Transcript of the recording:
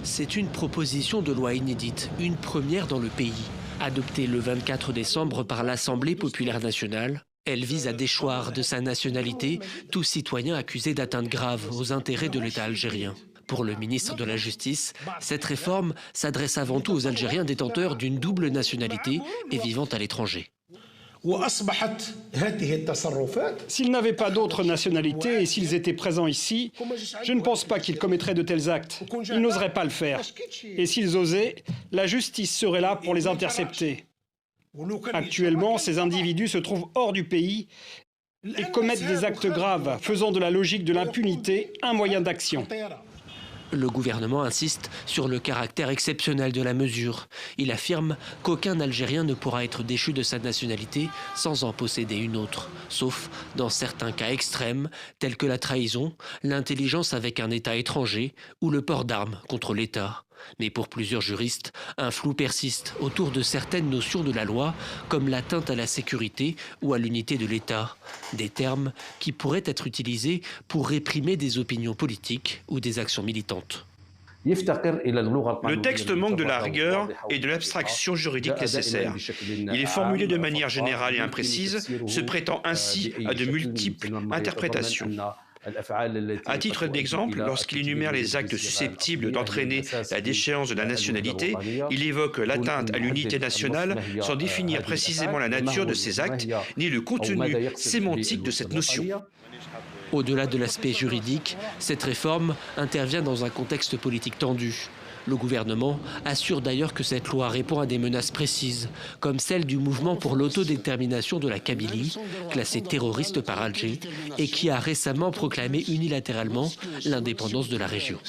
C'est une proposition de loi inédite, une première dans le pays. Adoptée le 24 décembre par l'Assemblée populaire nationale, elle vise à déchoir de sa nationalité tout citoyen accusé d'atteinte grave aux intérêts de l'État algérien. Pour le ministre de la Justice, cette réforme s'adresse avant tout aux Algériens détenteurs d'une double nationalité et vivant à l'étranger. S'ils n'avaient pas d'autre nationalité et s'ils étaient présents ici, je ne pense pas qu'ils commettraient de tels actes. Ils n'oseraient pas le faire. Et s'ils osaient, la justice serait là pour les intercepter. Actuellement, ces individus se trouvent hors du pays et commettent des actes graves, faisant de la logique de l'impunité un moyen d'action. Le gouvernement insiste sur le caractère exceptionnel de la mesure. Il affirme qu'aucun Algérien ne pourra être déchu de sa nationalité sans en posséder une autre, sauf dans certains cas extrêmes, tels que la trahison, l'intelligence avec un État étranger ou le port d'armes contre l'État. Mais pour plusieurs juristes, un flou persiste autour de certaines notions de la loi, comme l'atteinte à la sécurité ou à l'unité de l'État, des termes qui pourraient être utilisés pour réprimer des opinions politiques ou des actions militantes. Le texte manque de la rigueur et de l'abstraction juridique nécessaire. Il est formulé de manière générale et imprécise, se prêtant ainsi à de multiples interprétations. À titre d'exemple, lorsqu'il énumère les actes susceptibles d'entraîner la déchéance de la nationalité, il évoque l'atteinte à l'unité nationale sans définir précisément la nature de ces actes ni le contenu sémantique de cette notion. Au-delà de l'aspect juridique, cette réforme intervient dans un contexte politique tendu. Le gouvernement assure d'ailleurs que cette loi répond à des menaces précises, comme celle du mouvement pour l'autodétermination de la Kabylie, classé terroriste par Alger, et qui a récemment proclamé unilatéralement l'indépendance de la région.